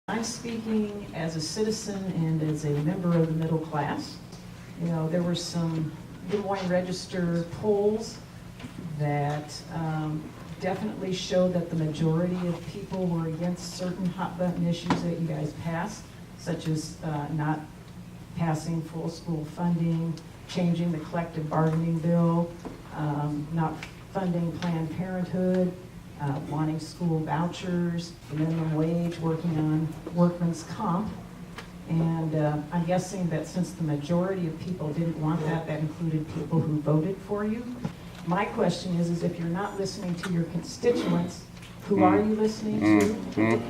I'm speaking as a citizen and as a member of the middle class. You know, there were some Des Moines Register polls that definitely showed that the majority of people were against certain hot button issues that you guys passed, such as not passing full school funding, changing the collective bargaining bill, not funding Planned Parenthood, wanting school vouchers, the minimum wage, working on workman's comp. And I'm guessing that since the majority of people didn't want that, that included people who voted for you. My question is if you're not listening to your constituents, who are you listening to?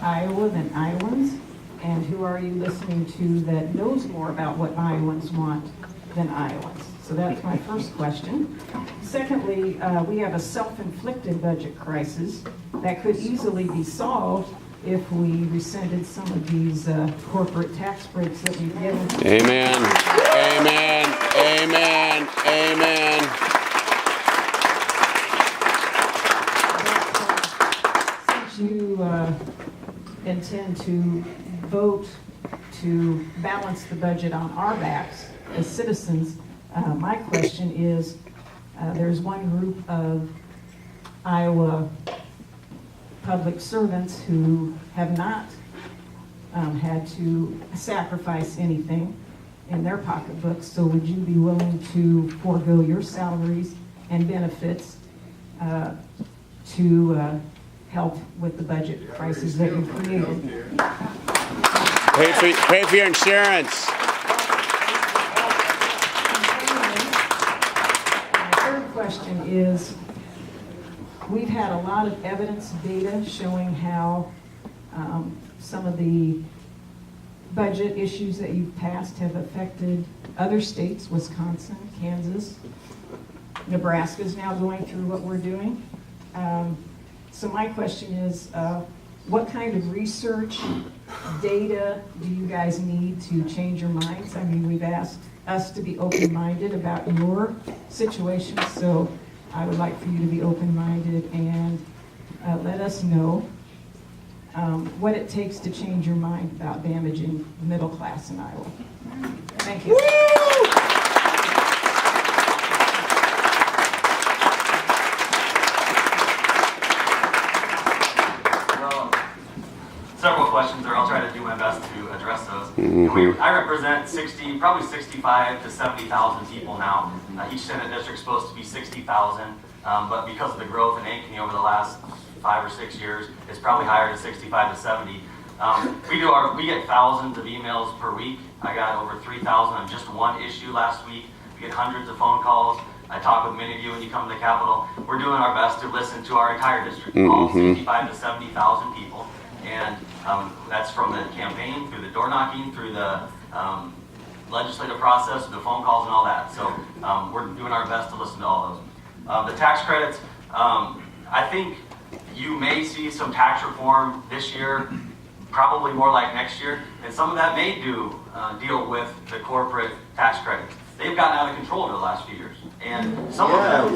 Iowa than Iowans, and who are you listening to that knows more about what Iowans want than Iowans? So that's my first question. Secondly, we have a self-inflicted budget crisis that could easily be solved if we rescinded some of these corporate tax breaks that we've given. Amen. Amen. Amen. Amen. Since you intend to vote to balance the budget on our backs as citizens, my question is, there's one group of Iowa public servants who have not had to sacrifice anything in their pocketbooks, so would you be willing to forego your salaries and benefits to help with the budget crisis that you've created? Pay for your insurance. My third question is, we've had a lot of evidence data showing how some of the budget issues that you've passed have affected other states, Wisconsin, Kansas, Nebraska is now going through what we're doing. So my question is, what kind of research, data do you guys need to change your minds? I mean, we've asked us to be open-minded about your situation, so I would like for you to be open-minded and let us know what it takes to change your mind about damaging the middle class in Iowa. Thank you. Several questions there. I'll try to do my best to address those. I represent probably 65 to 70,000 people now. Each Senate district is supposed to be 60,000, but because of the growth in Ankeny over the last 5 or 6 years, it's probably higher to 65 to 70. We get thousands of emails per week. I got over 3,000 on just one issue last week. We get hundreds of phone calls. I talk with many of you when you come to the Capitol. We're doing our best to listen to our entire district, all 65 to 70,000 people. And that's from the campaign, through the door knocking, through the legislative process, the phone calls and all that. So we're doing our best to listen to all those. The tax credits, I think you may see some tax reform this year, probably more like next year. And some of that may deal with the corporate tax credits. They've gotten out of control over the last few years. And some of them,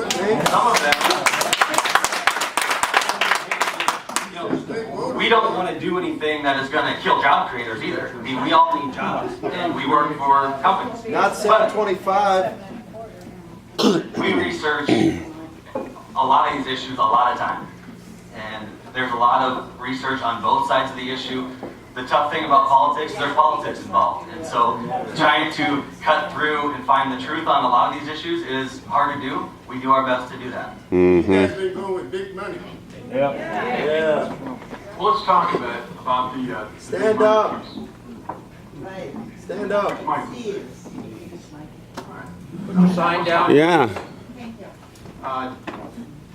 we don't want to do anything that is going to kill job creators either. I mean, we all need jobs, and we work for companies. Not 725. We research a lot of these issues a lot of time, and there's a lot of research on both sides of the issue. The tough thing about politics is there's politics involved, and so trying to cut through and find the truth on a lot of these issues is hard to do. We do our best to do that. You guys been going with big money. Yeah. Well, let's talk a bit about the Stand up. Stand up. Sign down. Yeah.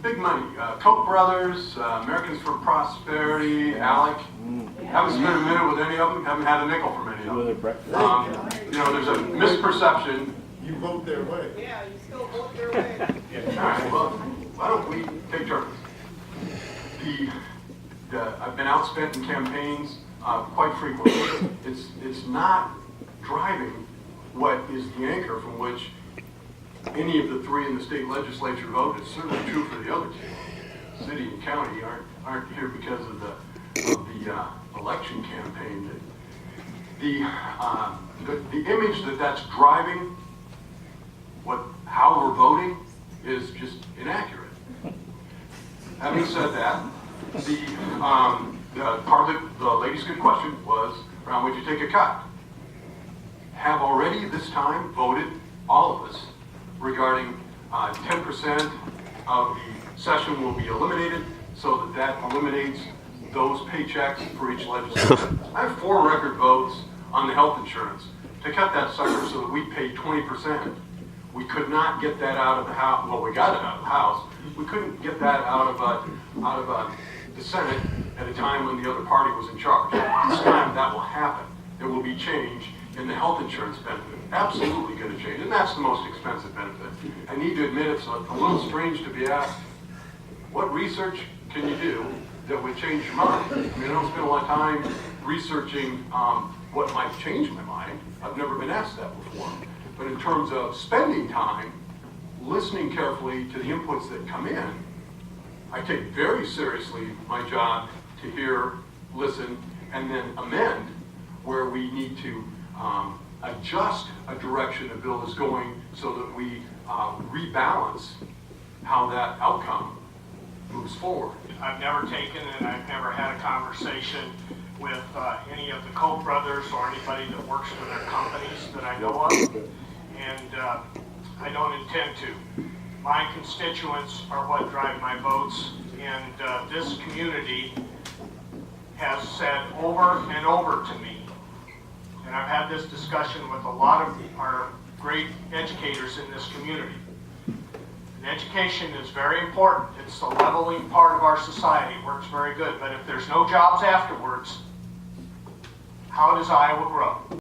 Big money. Koch brothers, Americans for Prosperity, ALEC. Haven't spent a minute with any of them. Haven't had a nickel from any of them. There's a misperception. You vote their way. Yeah, you still vote their way. All right. Well, why don't we take turns? I've been outspent in campaigns quite frequently. It's not driving what is the anchor from which any of the three in the state legislature voted. It's certainly true for the other two. City and county aren't here because of the election campaign. The image that's driving how we're voting is just inaccurate. Having said that, the part of the lady's good question was, around would you take a cut? Have already this time voted, all of us, regarding 10% of the session will be eliminated, so that eliminates those paychecks for each legislature. I have 4 record votes on the health insurance to cut that sucker so that we pay 20%. We could not get that out of the House. Well, we got it out of the House. We couldn't get that out of the Senate at a time when the other party was in charge. This time that will happen. There will be change in the health insurance benefit. Absolutely going to change, and that's the most expensive benefit. I need to admit it's a little strange to be asked, what research can you do that would change your mind? I mean, I don't spend a lot of time researching what might change my mind. I've never been asked that before. But in terms of spending time, listening carefully to the inputs that come in, I take very seriously my job to hear, listen, and then amend where we need to adjust a direction a bill is going so that we rebalance how that outcome moves forward. I've never taken and I've never had a conversation with any of the Koch brothers or anybody that works for their companies that I know of, and I don't intend to. My constituents are what drive my votes, and this community has said over and over to me, and I've had this discussion with a lot of our great educators in this community. And education is very important. It's the leveling part of our society. It works very good. But if there's no jobs afterwards, how does Iowa grow?